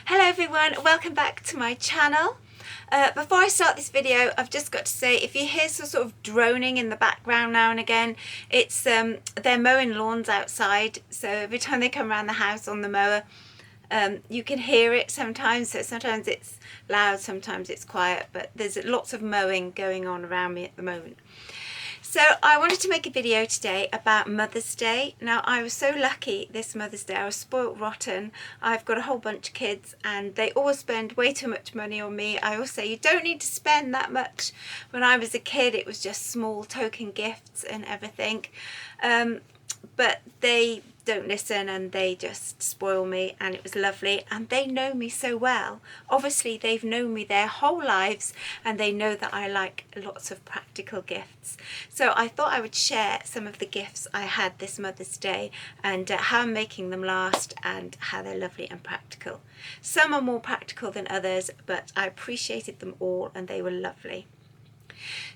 Hello everyone, welcome back to my channel. Before I start this video, I've just got to say, if you hear some sort of droning in the background now and again, it's they're mowing lawns outside, so every time they come around the house on the mower, you can hear it sometimes. So sometimes it's loud, sometimes it's quiet, but there's lots of mowing going on around me at the moment. So I wanted to make a video today about Mother's Day. Now, I was so lucky this Mother's Day. I was spoilt rotten. I've got a whole bunch of kids and they always spend way too much money on me. I always say you don't need to spend that much. When I was a kid, it was just small token gifts and everything. But they don't listen and they just spoil me, and it was lovely. And they know me so well. Obviously they've known me their whole lives and they know that I like lots of practical gifts. So I thought I would share some of the gifts I had this Mother's Day and how I'm making them last and how they're lovely and practical. Some are more practical than others, but I appreciated them all and they were lovely.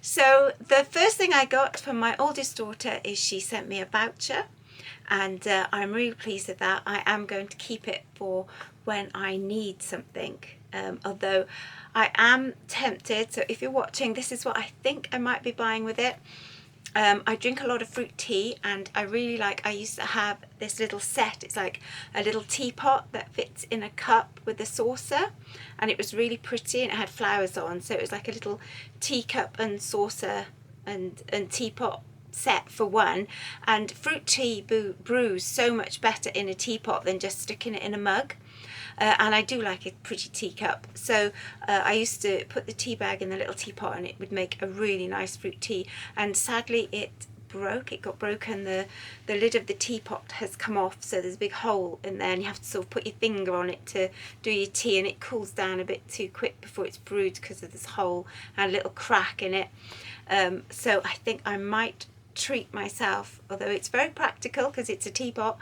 So the first thing I got from my oldest daughter is she sent me a voucher, and I'm really pleased with that. I am going to keep it for when I need something, although I am tempted. So if you're watching, this is what I think I might be buying with it. I drink a lot of fruit tea and I really like, I used to have this little set. It's like a little teapot that fits in a cup with a saucer, and it was really pretty and it had flowers on. So it was like a little teacup and saucer and teapot set for one. And fruit tea brews so much better in a teapot than just sticking it in a mug. And I do like a pretty teacup, so I used to put the tea bag in the little teapot and it would make a really nice fruit tea. And sadly it got broken. The lid of the teapot has come off, so there's a big hole in there and you have to sort of put your finger on it to do your tea, and it cools down a bit too quick before it's brewed because of this hole and a little crack in it. So I think I might treat myself, although it's very practical because it's a teapot,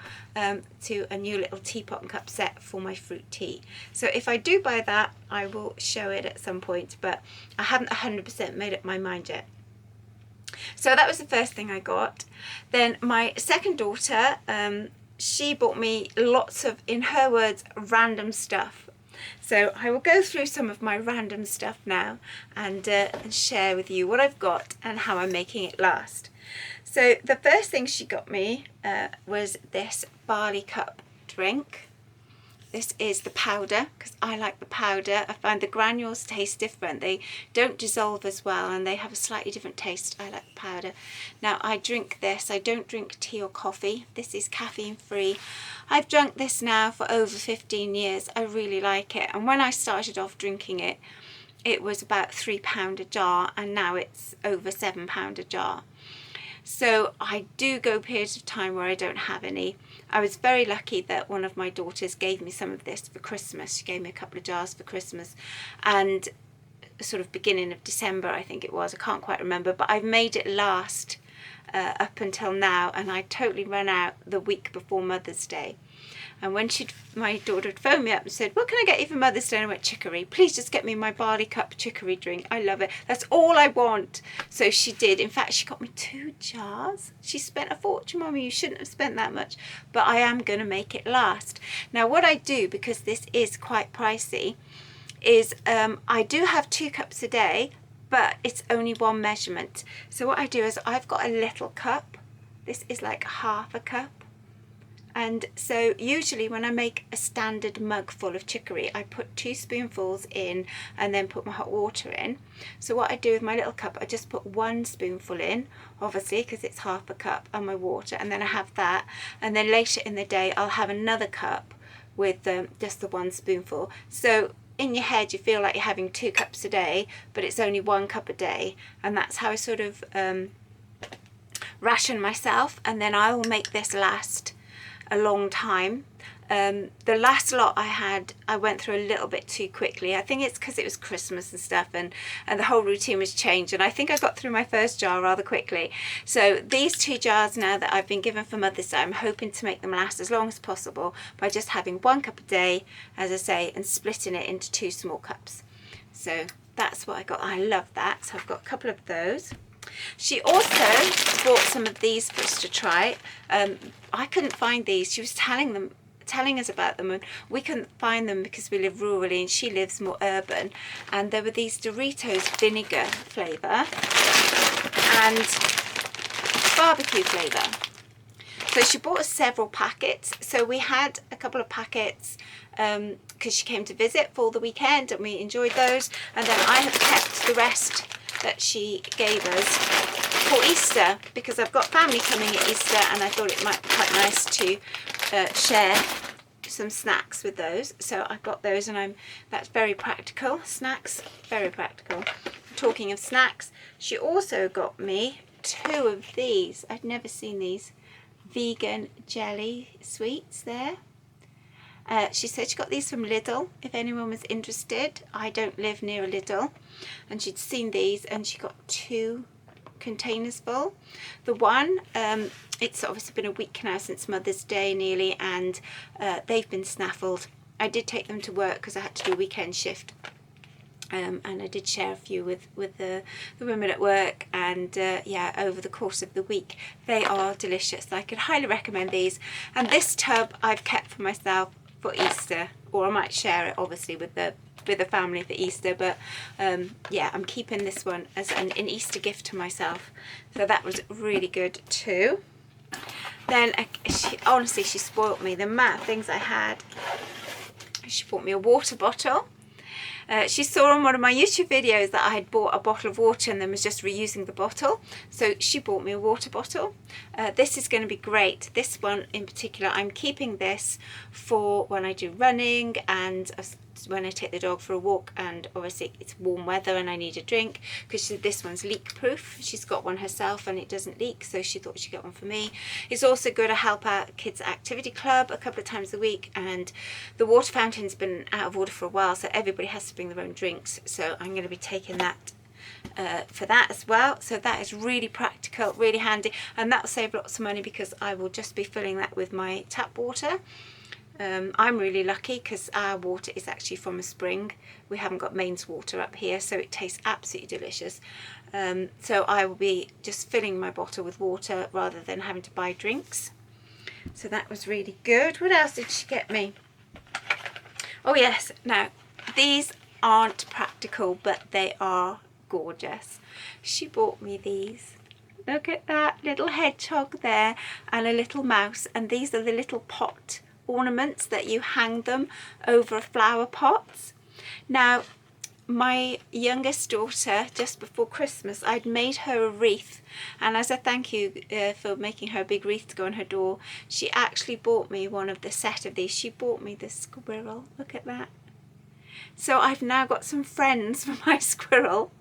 to a new little teapot and cup set for my fruit tea. So if I do buy that, I will show it at some point, but I haven't 100% made up my mind yet. So that was the first thing I got. Then my second daughter, she bought me lots of, in her words, random stuff. So I will go through some of my random stuff now and share with you what I've got and how I'm making it last. So the first thing she got me was this barley cup drink. This is the powder, because I like the powder. I find the granules taste different. They don't dissolve as well and they have a slightly different taste. I like the powder. Now I drink this. I don't drink tea or coffee. This is caffeine free. I've drunk this now for over 15 years. I really like it. And when I started off drinking it, it was about £3 a jar, and now it's over £7 a jar. So I do go periods of time where I don't have any. I was very lucky that one of my daughters gave me some of this for Christmas. She gave me a couple of jars for Christmas, and sort of beginning of December I think it was, I can't quite remember, but I've made it last up until now, and I totally ran out the week before Mother's Day. And when my daughter had phoned me up and said, what can I get you for Mother's Day? And I went, chicory. Please just get me my barley cup chicory drink. I love it. That's all I want. So she did. In fact, she got me 2 jars. She spent a fortune, Mummy. You shouldn't have spent that much. But I am going to make it last. Now, what I do, because this is quite pricey, is I do have 2 cups a day, but it's only one measurement. So what I do is I've got a little cup. This is like half a cup. And so usually when I make a standard mug full of chicory, I put 2 spoonfuls in and then put my hot water in. So what I do with my little cup, I just put 1 spoonful in, obviously because it's half a cup, and my water, and then I have that. And then later in the day I'll have another cup with just the 1 spoonful. So in your head you feel like you're having 2 cups a day, but it's only 1 cup a day. And that's how I sort of ration myself, and then I will make this last a long time. The last lot I had, I went through a little bit too quickly. I think it's because it was Christmas and stuff, and the whole routine was changed, and I think I got through my first jar rather quickly. So these 2 jars now that I've been given for Mother's Day, I'm hoping to make them last as long as possible by just having 1 cup a day, as I say, and splitting it into 2 small cups. So that's what I got. I love that. So I've got a couple of those. She also bought some of these for us to try. I couldn't find these. She was telling telling us about them, and we couldn't find them because we live rurally and she lives more urban. And there were these Doritos vinegar flavour and barbecue flavour. So she bought us several packets. So we had a couple of packets because she came to visit for the weekend and we enjoyed those. And then I have kept the rest that she gave us for Easter, because I've got family coming at Easter and I thought it might be quite nice to share some snacks with those. So I got those, and that's very practical. Snacks, very practical. Talking of snacks, she also got me 2 of these. I'd never seen these vegan jelly sweets there. She said she got these from Lidl, if anyone was interested. I don't live near a Lidl, and she'd seen these and she got 2 containers full. The one, it's obviously been a week now since Mother's Day nearly, and they've been snaffled. I did take them to work because I had to do a weekend shift, and I did share a few with the women at work, and yeah, over the course of the week they are delicious. I could highly recommend these, and this tub I've kept for myself for Easter, or I might share it obviously with the family for Easter, but yeah, I'm keeping this one as an Easter gift to myself. So that was really good too. Then honestly, she spoilt me. The amount of things I had. She bought me a water bottle. She saw on one of my YouTube videos that I had bought a bottle of water and then was just reusing the bottle. So she bought me a water bottle. This is going to be great. This one in particular, I'm keeping this for when I do running and when I take the dog for a walk, and obviously it's warm weather and I need a drink, because this one's leak proof. She's got one herself and it doesn't leak, so she thought she'd get one for me. It's also good to help out kids activity club a couple of times a week, and the water fountain's been out of order for a while, so everybody has to bring their own drinks, so I'm going to be taking that for that as well. So that is really practical, really handy, and that'll save lots of money because I will just be filling that with my tap water. I'm really lucky because our water is actually from a spring. We haven't got mains water up here, so it tastes absolutely delicious. So I will be just filling my bottle with water rather than having to buy drinks. So that was really good. What else did she get me? Oh yes, now these aren't practical, but they are gorgeous. She bought me these. Look at that little hedgehog there and a little mouse, and these are the little pot ornaments that you hang them over flower pots. Now my youngest daughter, just before Christmas, I'd made her a wreath, and as a thank you for making her a big wreath to go on her door, she actually bought me one of the set of these. She bought me the squirrel. Look at that. So I've now got some friends for my squirrel.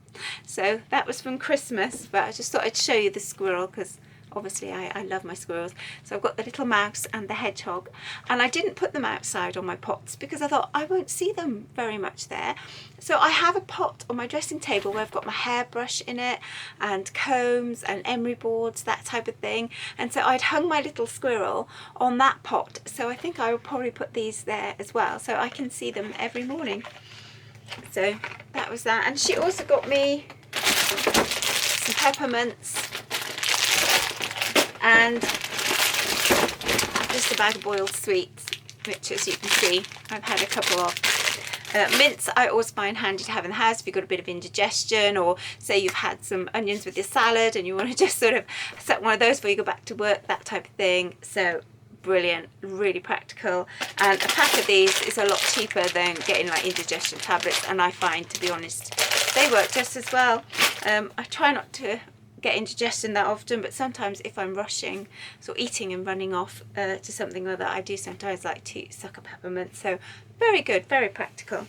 So that was from Christmas, but I just thought I'd show you the squirrel because obviously I love my squirrels. So I've got the little mouse and the hedgehog, and I didn't put them outside on my pots because I thought I won't see them very much there. So I have a pot on my dressing table where I've got my hairbrush in it and combs and emery boards, that type of thing, and so I'd hung my little squirrel on that pot. So I think I will probably put these there as well so I can see them every morning. So that was that. And she also got me some peppermints and just a bag of boiled sweets, which, as you can see, I've had a couple of. Mints I always find handy to have in the house if you've got a bit of indigestion, or say you've had some onions with your salad and you want to just sort of set one of those before you go back to work, that type of thing. So brilliant, really practical, and a pack of these is a lot cheaper than getting like indigestion tablets, and I find, to be honest, they work just as well. I try not to get indigestion that often, but sometimes if I'm rushing, so eating and running off to something or other, I do sometimes like to suck a peppermint. So very good, very practical.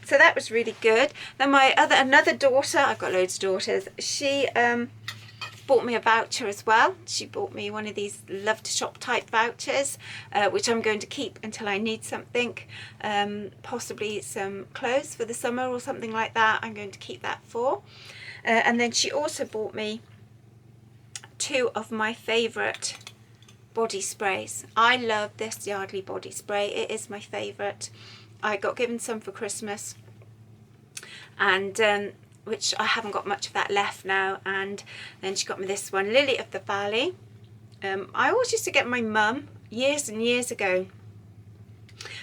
So that was really good. Then my another daughter, I've got loads of daughters, she bought me a voucher as well. She bought me one of these love to shop type vouchers, which I'm going to keep until I need something, possibly some clothes for the summer or something like that. I'm going to keep that for. And then she also bought me 2 of my favourite body sprays. I love this Yardley body spray. It is my favourite. I got given some for Christmas, and which I haven't got much of that left now. And then she got me this one, Lily of the Valley. I always used to get my mum years and years ago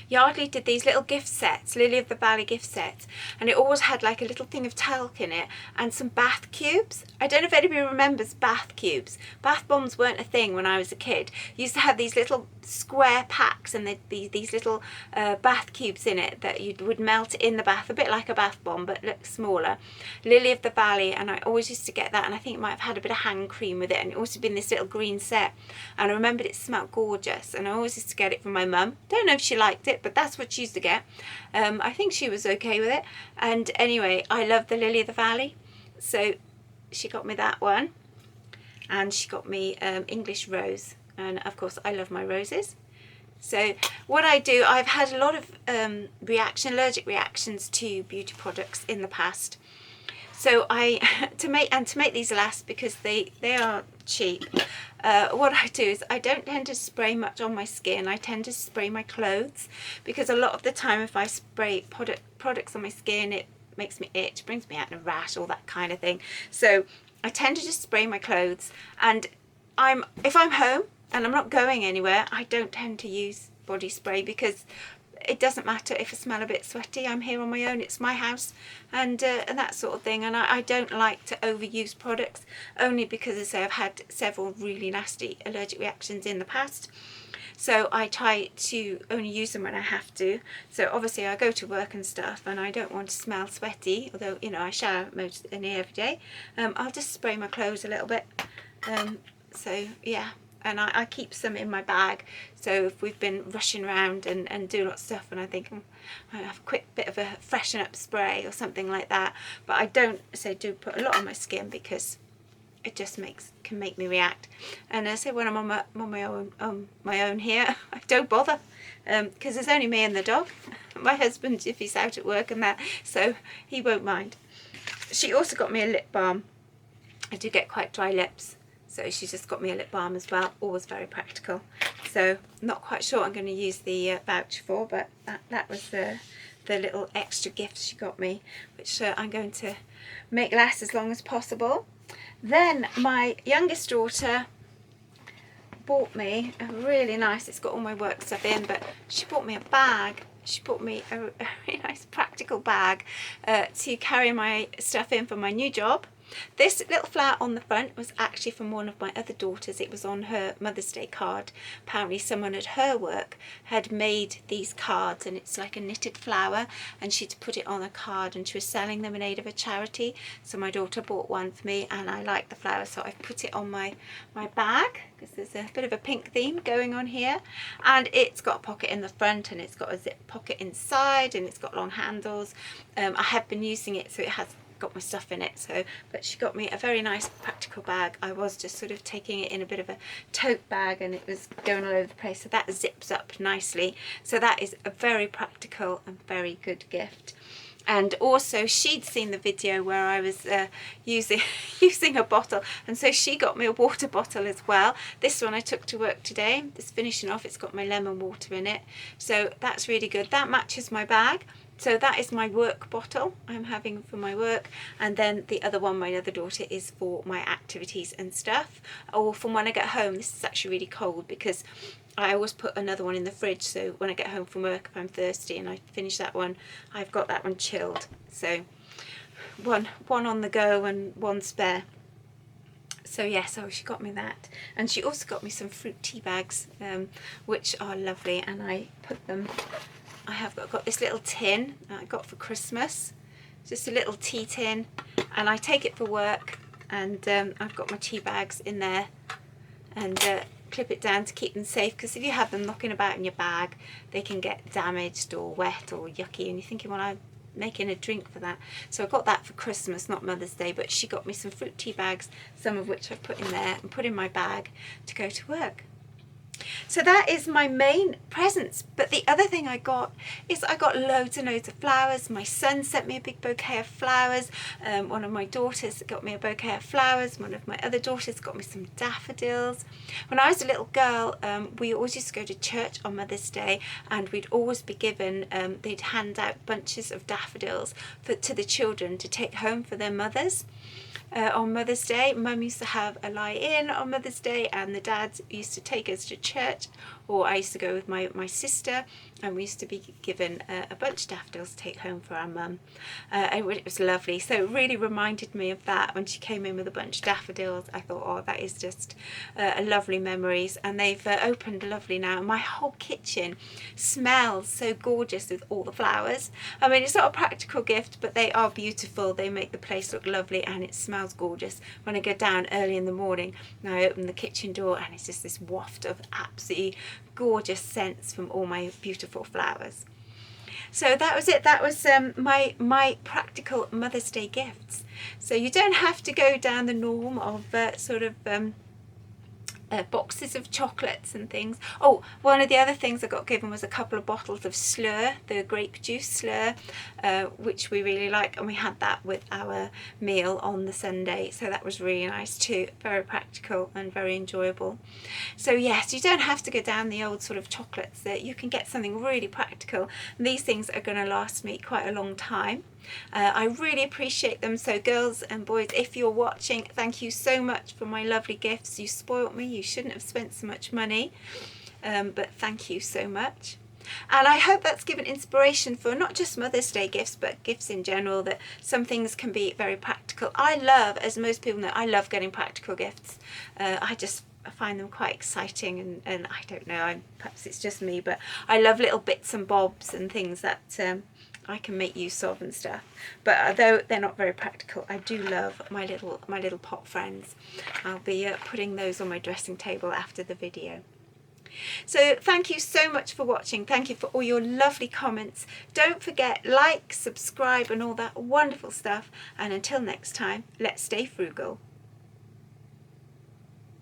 Yardley did these little gift sets, Lily of the Valley gift sets, and it always had like a little thing of talc in it and some bath cubes. I don't know if anybody remembers bath cubes. Bath bombs weren't a thing when I was a kid. You used to have these little square packs and these little bath cubes in it that you would melt in the bath, a bit like a bath bomb but look smaller. Lily of the Valley, and I always used to get that, and I think it might have had a bit of hand cream with it, and it also been this little green set, and I remembered it smelled gorgeous, and I always used to get it from my mum. Don't know if she liked it, but that's what she used to get. I think she was okay with it, and anyway, I love the Lily of the Valley, so she got me that one, and she got me English rose, and of course I love my roses. So what I do, I've had a lot of allergic reactions to beauty products in the past. So to make these last, because they are cheap, what I do is I don't tend to spray much on my skin. I tend to spray my clothes, because a lot of the time if I spray products on my skin, it makes me itch, brings me out in a rash, all that kind of thing. So I tend to just spray my clothes, and if I'm home and I'm not going anywhere, I don't tend to use body spray, because it doesn't matter if I smell a bit sweaty. I'm here on my own, it's my house, and that sort of thing. And I don't like to overuse products, only because, as I say, I've had several really nasty allergic reactions in the past. So I try to only use them when I have to. So obviously I go to work and stuff, and I don't want to smell sweaty, although, you know, I shower nearly every day. I'll just spray my clothes a little bit. So yeah. And I keep some in my bag, so if we've been rushing around and doing lots of stuff, and I think I have a quick bit of a freshen up spray or something like that, but I don't do put a lot on my skin, because it just can make me react. And I say when I'm on my own here, I don't bother, because there's only me and the dog. My husband, if he's out at work and that, so he won't mind. She also got me a lip balm. I do get quite dry lips, so she's just got me a lip balm as well, always very practical. So not quite sure what I'm going to use the voucher for, but that was the little extra gift she got me, which I'm going to make last as long as possible. Then my youngest daughter bought me a really nice, it's got all my work stuff in, but she bought me a bag. She bought me a really nice practical bag to carry my stuff in for my new job. This little flower on the front was actually from one of my other daughters. It was on her Mother's Day card. Apparently someone at her work had made these cards, and it's like a knitted flower, and she'd put it on a card, and she was selling them in aid of a charity. So my daughter bought one for me, and I like the flower, so I've put it on my bag, because there's a bit of a pink theme going on here, and it's got a pocket in the front, and it's got a zip pocket inside, and it's got long handles. I have been using it, so it has got my stuff in it. So, but she got me a very nice practical bag. I was just sort of taking it in a bit of a tote bag, and it was going all over the place, so that zips up nicely. So that is a very practical and very good gift. And also she'd seen the video where I was using a bottle, and so she got me a water bottle as well. This one I took to work today. It's finishing off. It's got my lemon water in it, so that's really good. That matches my bag. So that is my work bottle I'm having for my work, and then the other one, my other daughter, is for my activities and stuff, or from when I get home. This is actually really cold, because I always put another one in the fridge, so when I get home from work, if I'm thirsty and I finish that one, I've got that one chilled. So one on the go and one spare. So yes, she got me that, and she also got me some fruit tea bags, which are lovely, and I put them. I have got this little tin that I got for Christmas, just a little tea tin, and I take it for work, and I've got my tea bags in there, and clip it down to keep them safe, because if you have them knocking about in your bag, they can get damaged or wet or yucky, and you're thinking, well, I'm making a drink for that. So I got that for Christmas, not Mother's Day, but she got me some fruit tea bags, some of which I've put in there and put in my bag to go to work. So that is my main presents. But the other thing I got is I got loads and loads of flowers. My son sent me a big bouquet of flowers. One of my daughters got me a bouquet of flowers. One of my other daughters got me some daffodils. When I was a little girl, we always used to go to church on Mother's Day, and we'd always be given, they'd hand out bunches of daffodils to the children to take home for their mothers. On Mother's Day, Mum used to have a lie-in on Mother's Day, and the dads used to take us to church or I used to go with my sister, and we used to be given a bunch of daffodils to take home for our mum. It was lovely. So it really reminded me of that when she came in with a bunch of daffodils. I thought, oh, that is just a lovely memories. And they've opened lovely now. My whole kitchen smells so gorgeous with all the flowers. I mean, it's not a practical gift, but they are beautiful. They make the place look lovely, and it smells gorgeous. When I go down early in the morning and I open the kitchen door, and it's just this waft of absolutely gorgeous scents from all my beautiful flowers. So that was it. That was my practical Mother's Day gifts. So you don't have to go down the norm of boxes of chocolates and things. Oh, one of the other things I got given was a couple of bottles of Slur, the grape juice Slur, which we really like, and we had that with our meal on the Sunday, so that was really nice too. Very practical and very enjoyable. So yes, you don't have to go down the old sort of chocolates. You can get something really practical. These things are going to last me quite a long time. I really appreciate them. So girls and boys, if you're watching, thank you so much for my lovely gifts. You spoilt me. You shouldn't have spent so much money, but thank you so much. And I hope that's given inspiration for not just Mother's Day gifts, but gifts in general, that some things can be very practical. I love, as most people know, I love getting practical gifts. I find them quite exciting, and I don't know, perhaps it's just me, but I love little bits and bobs and things that I can make use of and stuff. But although they're not very practical, I do love my little pot friends. I'll be putting those on my dressing table after the video. So thank you so much for watching. Thank you for all your lovely comments. Don't forget, like, subscribe and all that wonderful stuff. And until next time, let's stay frugal.